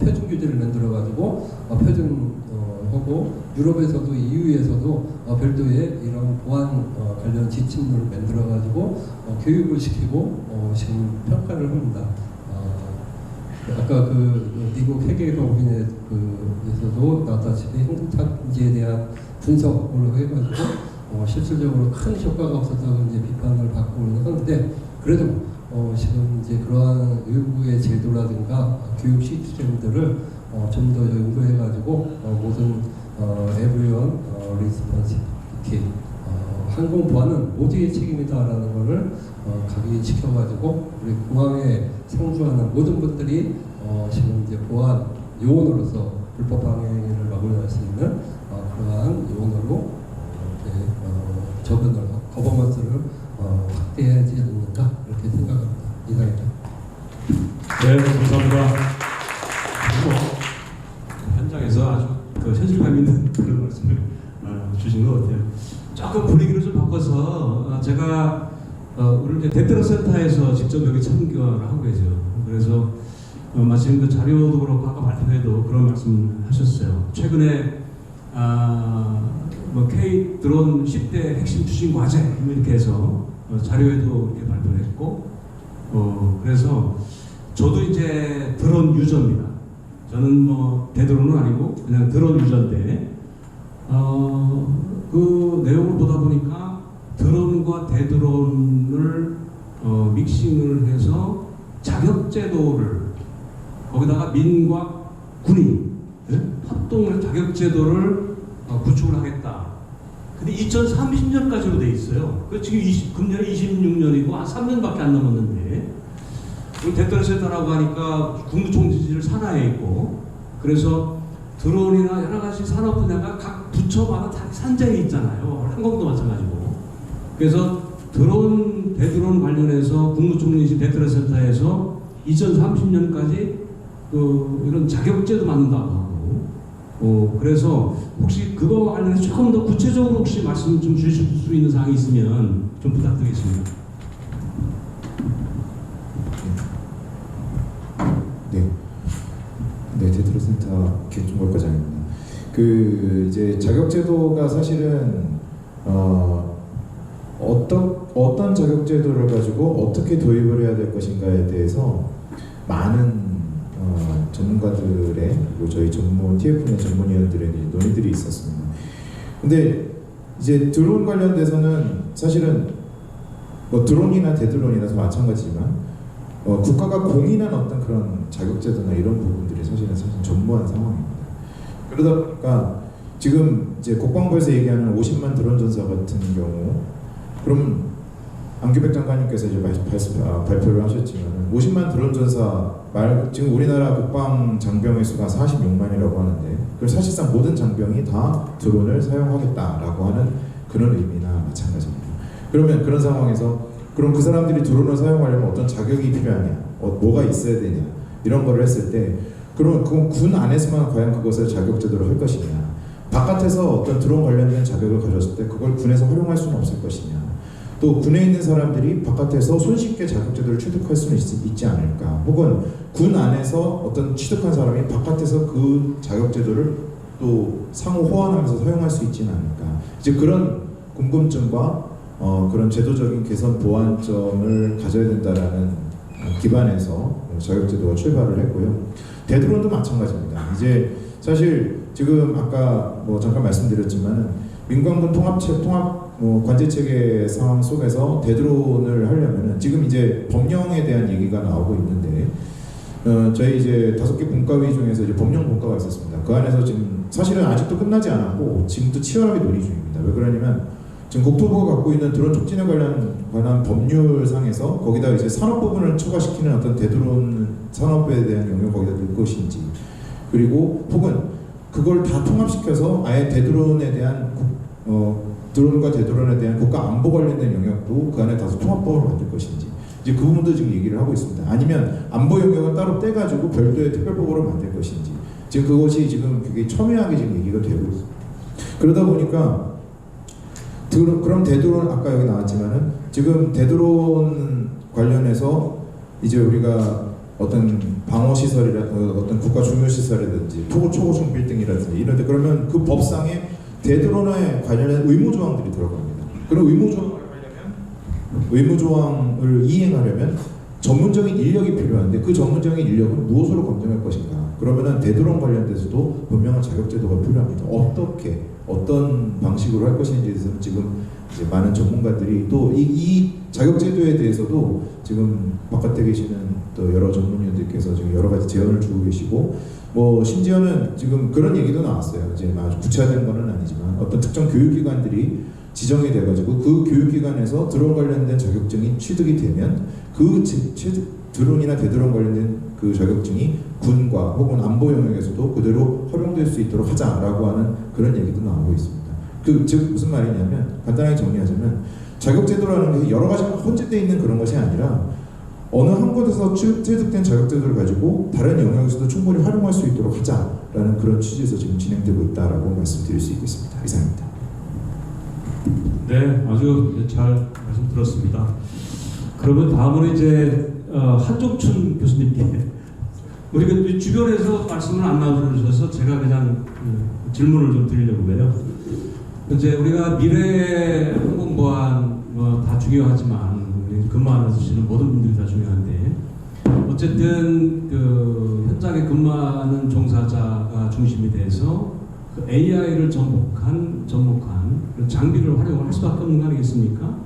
표준 규제를 만들어가지고 표준하고 유럽에서도 EU에서도 별도의 이런 보안 관련 지침을 만들어가지고 교육을 시키고 지금 평가를 합니다. 아까 미국 회계법인에서도 나왔다시피 행동탐지에 대한 분석을 해가지고 실질적으로 큰 효과가 없었다고 이제 비판을 받고 하는데 그래도 지금 이제 그러한 의무의 제도라든가 교육 시스템들을 좀 더 연구해가지고 모든 everyone responsibility 항공 보안은 모두의 책임이다라는 것을 각인시켜가지고 우리 공항에 상주하는 모든 분들이 지금 이제 보안 요원으로서 불법 방해를 막을 수 있는 그러한 요원으로 저변을 거버먼스를 확대하지 않는가 이렇게 생각합니다. 이상입니다. 네, 감사합니다. 현장에서 아주 현실감 있는 그런 말씀을 주신 것 같아요. 조금 분위기를 좀 바꿔서 제가 오늘 이제 대테러 센터에서 직접 여기 참견을 하고 계세요. 그래서 마침 그 자료도 그렇고 아까 발표회도 그런 말씀 하셨어요. 최근에 K 드론 10대 핵심 추진 과제 이렇게 해서 자료에도 이렇게 발표를 했고 그래서 저도 이제 드론 유저입니다. 저는 뭐 대드론은 아니고 그냥 드론 유저인데 그 내용을 보다 보니까 드론과 대드론을 믹싱을 해서 자격제도를 거기다가 민과 군인 합동을 자격제도를 구축을 하겠다. 근데 2030년까지로 돼 있어요. 그 지금 금년에 26년이고 한 3년밖에 안 남았는데 대떨센터라고 하니까 국무총리실 산하에 있고 그래서 드론이나 여러 가지 산업 분야가 각 부처마다 다 산재에 있잖아요. 항공도 마찬가지고. 그래서 드론, 대드론 관련해서 국무총리실 대떨센터에서 2030년까지 이런 자격제도 만든다고 하고 그래서 혹시 그거와 관련해서 조금 더 구체적으로 혹시 말씀 좀 주실 수 있는 사항이 있으면 좀 부탁드리겠습니다. 네, 대드론센터 김종걸 과장입니다. 이제 자격제도가 사실은 어떤 자격제도를 가지고 어떻게 도입을 해야 될 것인가에 대해서 많은 전문가들의 그리고 저희 TFN 전문위원들의 논의들이 있었습니다. 근데 이제 드론 관련돼서는 사실은 뭐 드론이나 대드론이나 마찬가지지만 국가가 공인한 어떤 그런 자격제도나 이런 부분들이 사실 전무한 상황입니다. 그러다 보니까 지금 이제 국방부에서 얘기하는 50만 드론 전사 같은 경우, 그럼 안규백 장관님께서 이제 발표를 하셨지만 50만 드론 전사 지금 우리나라 국방 장병의 수가 46만이라고 하는데 그 사실상 모든 장병이 다 드론을 사용하겠다라고 하는 그런 의미나 마찬가지입니다. 그러면 그런 상황에서 그럼 그 사람들이 드론을 사용하려면 어떤 자격이 필요하냐, 뭐가 있어야 되냐 이런 거를 했을 때 그럼 그건 군 안에서만 과연 그것을 자격제도로 할 것이냐, 바깥에서 어떤 드론 관련된 자격을 가졌을 때 그걸 군에서 활용할 수는 없을 것이냐, 또 군에 있는 사람들이 바깥에서 손쉽게 자격제도를 취득할 수는 있지 않을까, 혹은 군 안에서 어떤 취득한 사람이 바깥에서 그 자격제도를 또 상호 호환하면서 사용할 수 있지는 않을까, 이제 그런 궁금증과 그런 제도적인 개선 보완점을 가져야 된다라는 기반에서 자격제도가 출발을 했고요. 대드론도 마찬가지입니다. 이제 사실 지금 아까 뭐 잠깐 말씀드렸지만 민관군 통합 관제체계 상황 속에서 대드론을 하려면은 지금 이제 법령에 대한 얘기가 나오고 있는데 저희 이제 5개 분과위 중에서 이제 법령 분과가 있었습니다. 그 안에서 지금 사실은 아직도 끝나지 않았고 지금도 치열하게 논의 중입니다. 왜 그러냐면 지금 국토부가 갖고 있는 드론 촉진에 관한 법률상에서 거기다 이제 산업 부분을 초과시키는 어떤 대드론 산업에 대한 영역을 거기다 넣을 것인지, 그리고 혹은 그걸 다 통합시켜서 아예 대드론에 대한 드론과 대드론에 대한 국가 안보 관련된 영역도 그 안에 다소 통합법을 만들 것인지, 이제 그 부분도 지금 얘기를 하고 있습니다. 아니면 안보 영역은 따로 떼가지고 별도의 특별법으로 만들 것인지, 지금 그것이 지금 굉장히 첨예하게 지금 얘기가 되고 있습니다. 그러다 보니까 그럼 대드론 아까 여기 나왔지만은 지금 대드론 관련해서 이제 우리가 어떤 방어 시설이라든지 어떤 국가 중요 시설이라든지 초고층 빌딩이라든지 이런데 그러면 그 법상에 대드론에 관련된 의무 조항들이 들어갑니다. 그런 의무 조항을 이행하려면 전문적인 인력이 필요한데 그 전문적인 인력은 무엇으로 검증할 것인가? 그러면은 대드론 관련돼서도 분명한 자격제도가 필요합니다. 어떤 방식으로 할 것인지에 대해서는 지금 이제 많은 전문가들이 또 이 자격제도에 대해서도 지금 바깥에 계시는 또 여러 전문위원들께서 지금 여러 가지 제언을 주고 계시고, 뭐 심지어는 지금 그런 얘기도 나왔어요. 이제 아주 구체화된 거는 아니지만 어떤 특정 교육기관들이 지정이 돼가지고 그 교육기관에서 드론 관련된 자격증이 취득이 되면 그 드론이나 대드론 관련된 그 자격증이 군과 혹은 안보 영역에서도 그대로 활용될 수 있도록 하자라고 하는 그런 얘기도 나오고 있습니다. 즉 무슨 말이냐면 간단하게 정리하자면 자격제도라는 게 여러 가지가 혼재되어 있는 그런 것이 아니라 어느 한 곳에서 취득된 자격제도를 가지고 다른 영역에서도 충분히 활용할 수 있도록 하자라는 그런 취지에서 지금 진행되고 있다라고 말씀드릴 수 있겠습니다. 이상입니다. 네, 아주 잘 말씀 들었습니다. 그러면 다음으로 이제 한종춘 교수님께 우리가 주변에서 말씀을 안 나눠주셔서 제가 그냥 질문을 좀 드리려고 해요. 이제 우리가 미래 항공보안 다 중요하지만 근무하시는 모든 분들이 다 중요한데 어쨌든 그 현장에 근무하는 종사자가 중심이 돼서 그 AI를 접목한 장비를 활용할 수밖에 없는 거 아니겠습니까?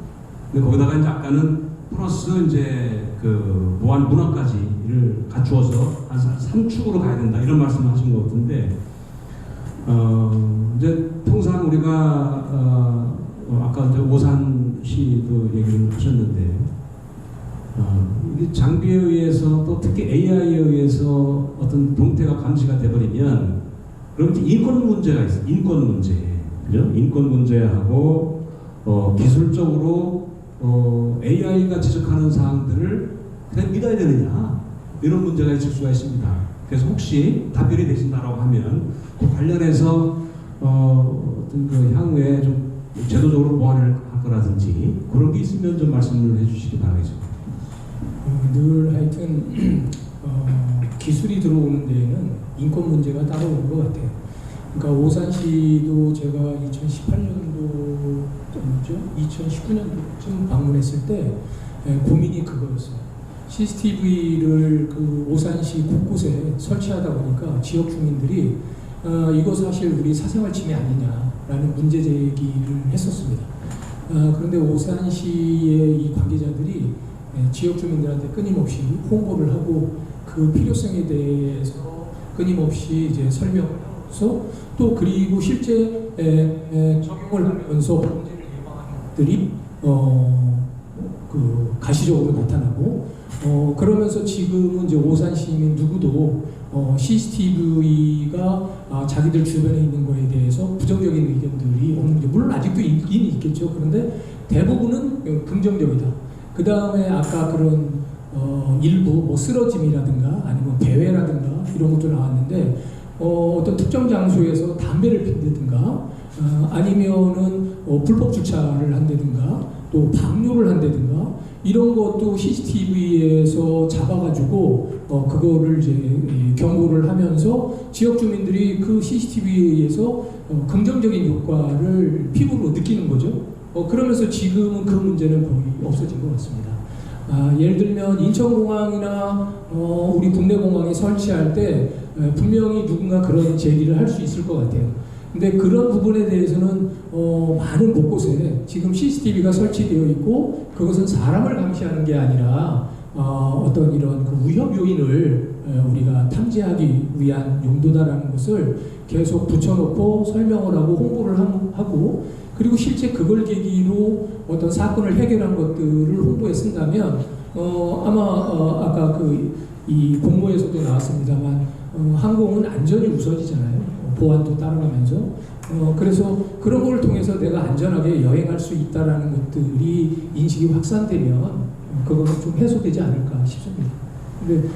근데 거기다가 이제 아까는 플러스 이제 그 보안 문화까지를 갖추어서 한 3축으로 가야 된다 이런 말씀을 하신 것 같은데 이제 통상 우리가 아까 이제 오산시도 얘기를 하셨는데 이게 장비에 의해서 또 특히 AI에 의해서 어떤 동태가 감시가 돼버리면 그럼 이제 인권 문제가 있어요. 인권 문제, 그죠? 인권 문제하고 기술적으로 AI가 지적하는 사항들을 그냥 믿어야 되느냐 이런 문제가 있을 수가 있습니다. 그래서 혹시 답변이 되신다라고 하면 그 관련해서 어떤 그 향후에 좀 제도적으로 보완을 할 거라든지 그런 게 있으면 좀 말씀을 해주시기 바라겠습니다. 늘 하여튼 기술이 들어오는 데에는 인권 문제가 따라오는 것 같아요. 그러니까 오산시도 제가 2018년도 2019년도쯤 방문했을 때 고민이 그거였어요. CCTV를 그 오산시 곳곳에 설치하다 보니까 지역 주민들이 이거 사실 우리 사생활 침해 아니냐라는 문제 제기를 했었습니다. 그런데 오산시의 이 관계자들이 지역 주민들한테 끊임없이 홍보를 하고 그 필요성에 대해서 끊임없이 이제 설명해서 또 그리고 실제 적용을 하면서 범죄를 예방하는 것들이 그 가시적으로 나타나고 그러면서 지금은 이제 오산 시민 누구도 CCTV가 자기들 주변에 있는 거에 대해서 부정적인 의견들이 없는 게 물론 아직도 있긴 있겠죠. 그런데 대부분은 긍정적이다. 그 다음에 아까 그런 일부 뭐 쓰러짐이라든가 아니면 배회라든가 이런 것도 나왔는데 어떤 특정 장소에서 담배를 핀다든가 아니면은 불법 주차를 한다든가 또 방뇨를 한다든가 이런 것도 CCTV에서 잡아가지고 그거를 이제 경고를 하면서 지역 주민들이 그 CCTV에 의해서 긍정적인 효과를 피부로 느끼는 거죠. 그러면서 지금은 그 문제는 거의 없어진 것 같습니다. 예를 들면 인천공항이나 우리 국내공항에 설치할 때 분명히 누군가 그런 제기를 할 수 있을 것 같아요. 근데 그런 부분에 대해서는 많은 곳곳에 지금 CCTV가 설치되어 있고 그것은 사람을 감시하는 게 아니라 어떤 이런 그 위협 요인을 우리가 탐지하기 위한 용도다라는 것을 계속 붙여놓고 설명을 하고 홍보를 하고 그리고 실제 그걸 계기로 어떤 사건을 해결한 것들을 홍보에 쓴다면 아마 아까 이 공모에서도 나왔습니다만 항공은 안전이 우선이잖아요. 보안도 따라가면서 그래서 그런 걸 통해서 내가 안전하게 여행할 수 있다라는 것들이 인식이 확산되면 그거는 좀 해소되지 않을까 싶습니다. 근데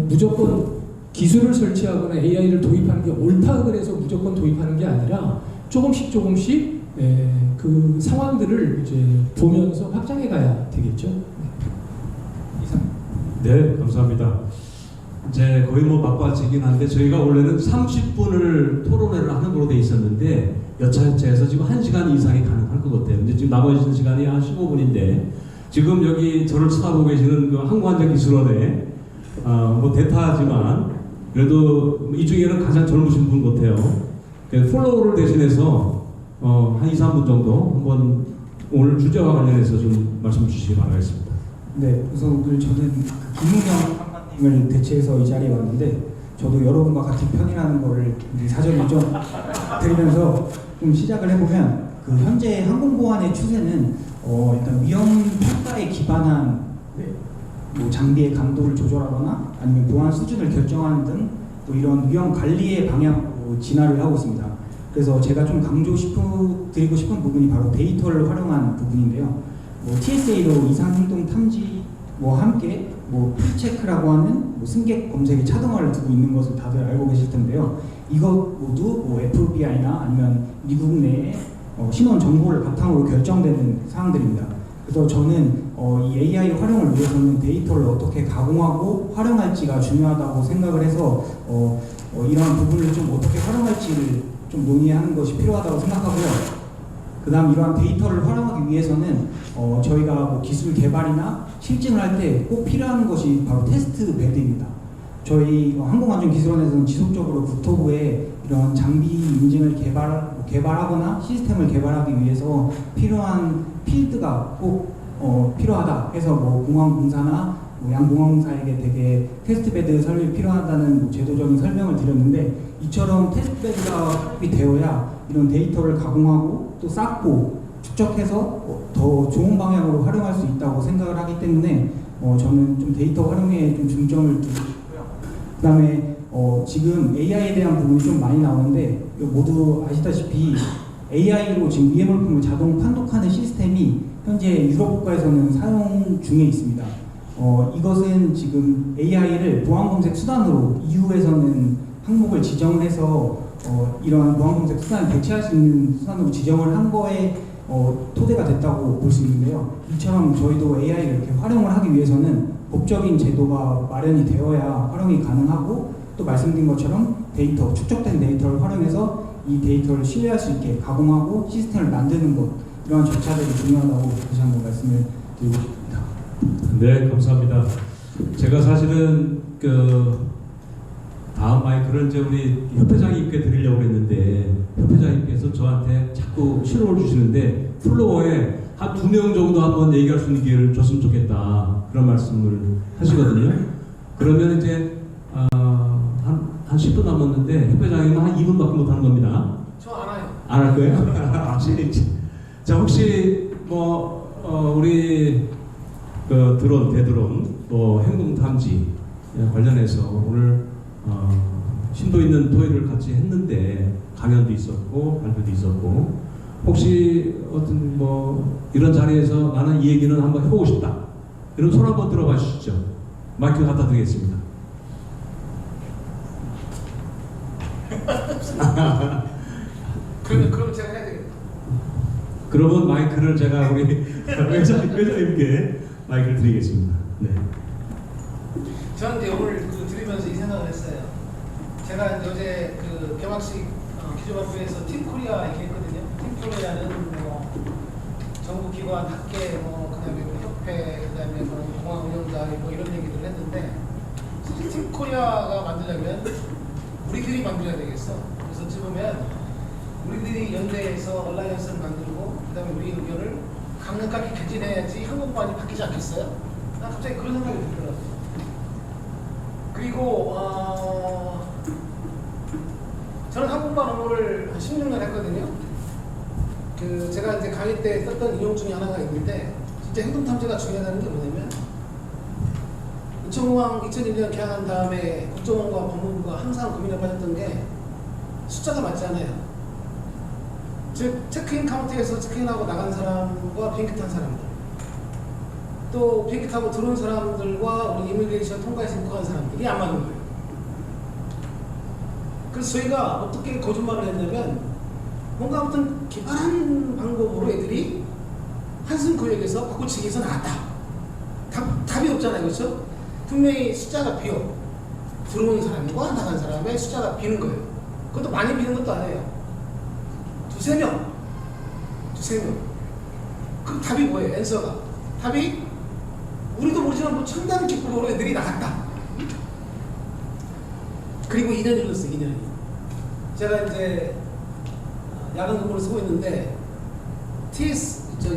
무조건 기술을 설치하거나 AI를 도입하는 게 옳다 그래서 무조건 도입하는 게 아니라 조금씩 그 상황들을 이제 보면서 확장해 가야 되겠죠. 이상. 네, 감사합니다. 이제 거의 뭐 막바지긴 한데 저희가 원래는 30분을 토론회를 하는 걸로 돼 있었는데 여차여차해서 지금 1시간 이상이 가능할 것 같아요. 근데 지금 남아있는 시간이 한 15분인데 지금 여기 저를 쳐다보고 계시는 그 항공안전기술원의 뭐 대타지만 그래도 이 중에는 가장 젊으신 분 같아요. 플로우를 대신해서 한 2, 3분 정도 한번 오늘 주제와 관련해서 좀 말씀 주시기 바라겠습니다. 네, 우선 오늘 저는 김웅영 판관님을 대체해서 이 자리에 왔는데 저도 여러분과 같은 편이라는 거를 사전에 좀 드리면서 좀 시작을 해보면 그 현재 항공보안의 추세는 일단 위험 평가에 기반한 뭐 장비의 강도를 조절하거나 아니면 보안 수준을 결정하는 등 또 이런 위험 관리의 방향으로 진화를 하고 있습니다. 그래서 제가 좀 드리고 싶은 부분이 바로 데이터를 활용한 부분인데요. 뭐 TSA로 이상행동 탐지 함께 프리체크라고 하는 승객 검색에 차등화를 두고 있는 것을 다들 알고 계실 텐데요. 이것 모두 FBI나 아니면 미국 내의 신원 정보를 바탕으로 결정되는 사항들입니다. 그래서 저는 이 AI 활용을 위해서는 데이터를 어떻게 가공하고 활용할지가 중요하다고 생각을 해서 이러한 부분을 좀 어떻게 활용할지를 좀 논의하는 것이 필요하다고 생각하고요. 그다음 이러한 데이터를 활용하기 위해서는 저희가 뭐 기술 개발이나 실증을 할 때 꼭 필요한 것이 바로 테스트 베드입니다. 저희 항공안전기술원에서는 지속적으로 국토부에 이런 장비 인증을 개발하거나 시스템을 개발하기 위해서 필요한 필드가 꼭 필요하다 해서 뭐 공항공사나 뭐 양공항공사에게 되게 테스트베드 설립이 필요하다는 뭐 제도적인 설명을 드렸는데, 이처럼 테스트베드가 되어야 이런 데이터를 가공하고 또 쌓고 축적해서 더 좋은 방향으로 활용할 수 있다고 생각을 하기 때문에 저는 좀 데이터 활용에 좀 중점을 두고 있고요. 그다음에 지금 AI에 대한 부분이 좀 많이 나오는데, 모두 아시다시피 AI로 지금 위해 물품을 자동 판독하는 시스템이 현재 유럽 국가에서는 사용 중에 있습니다. 이것은 지금 AI를 보안 검색 수단으로 EU에서는 항목을 지정해서 이러한 보안 검색 수단을 대체할 수 있는 수단으로 지정을 한 거에 토대가 됐다고 볼 수 있는데요. 이처럼 저희도 AI를 이렇게 활용을 하기 위해서는 법적인 제도가 마련이 되어야 활용이 가능하고, 또 말씀드린 것처럼 축적된 데이터를 활용해서 이 데이터를 신뢰할 수 있게 가공하고 시스템을 만드는 것, 이러한 절차들이 중요하다고 다시 한번 말씀을 드리고 싶습니다. 네, 감사합니다. 제가 사실은 다음 마이크를 이제 우리 협회장님께 드리려고 했는데, 협회장님께서 저한테 자꾸 신호를 주시는데 플로어에 한 2명 정도 한번 얘기할 수 있는 기회를 줬으면 좋겠다, 그런 말씀을 하시거든요. 그러면 이제 한 10분 남았는데 협회장님은 한 2분밖에 못 하는 겁니다. 저 알아요. 안 할 거예요? 자, 혹시 우리 대드론 행동 탐지 관련해서 오늘 심도 있는 토의를 같이 했는데, 강연도 있었고 발표도 있었고, 혹시 어떤 이런 자리에서 나는 이 얘기는 한번 해보고 싶다, 이런 손 한번 들어봐 주시죠. 마이크 갖다 드리겠습니다. 그러면 제가 해야 되겠다. 그러면 마이크를 제가 우리 회장님께 마이크를 드리겠습니다. 네. 저는 이제 오늘 들으면서 이 생각을 했어요. 제가 이제 어제 개막식 기조발표에서 팀코리아 이렇게 했거든요. 팀코리아는 정부 기관, 학계, 그다음에 협회, 그다음에 공항 운영자 이런 얘기들을 했는데, 사실 팀코리아가 만들려면 우리들이 만들어야 되겠어. 그래서 어찌 보면 우리들이 연대해서 얼라이언스를 만들고, 그다음에 우리 의견을 강력하게 개진해야지 항공보안이 바뀌지 않겠어요? 난 갑자기 그런 생각이 들더라고요. 그리고 저는 항공보안 업무를 한 16년 했거든요. 제가 이제 강의 때 썼던 인용 중에 하나가 있는데, 진짜 행동탐지가 중요하다는 게 뭐냐면, 인천공항 2001년 개항한 다음에 국정원과 법무부가 항상 고민에 빠졌던 게 숫자가 맞지 않아요. 즉 체크인 카운터에서 체크인하고 나간 사람과 비행기 탄 사람들, 또 비행기 타고 들어온 사람들과 우리 이미그레이션 통과해서 입국한 사람들이 안 맞는 거예요. 그래서 저희가 어떻게 거짓말을 했냐면, 뭔가 아무튼 기발한 방법으로 애들이 한승 구역에서 바꾸치기에서 나갔다. 답이 없잖아요, 그렇죠? 분명히 숫자가 비어. 들어온 사람과 나간 사람의 숫자가 비는 거예요. 그것도 많이 비는 것도 아니에요. 두세 명. 그 답이 뭐예요? 앤서가. 답이 우리도 모르지만 첨단 기법으로 애들이 나갔다. 그리고 2년이 흘렀어요. 2년이. 제가 이제 야간 근무를 쓰고 있는데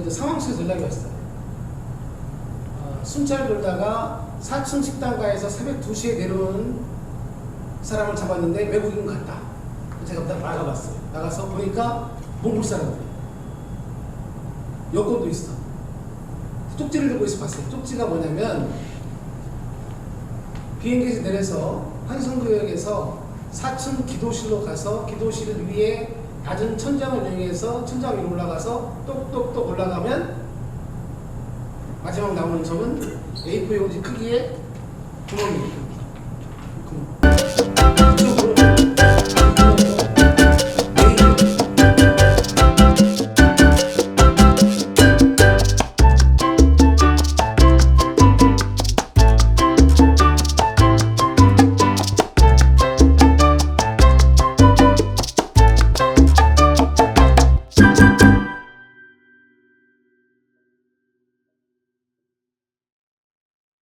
상황실에서 연락이 왔어요. 순찰 돌다가 4층 식당가에서 새벽 2시에 내려오는 사람을 잡았는데 외국인 같다. 제가 나가봤어요. 나가서 보니까 몽골 사람들. 여권도 있어. 쪽지를 들고 있어 봤어요. 쪽지가 뭐냐면, 비행기에서 내려서 한성구역에서 4층 기도실로 가서 기도실 위에 낮은 천장을 이용해서 천장 위로 올라가서 똑똑똑 올라가면 마지막 나오는 점은 A4 용지 크기의 구멍이 있고,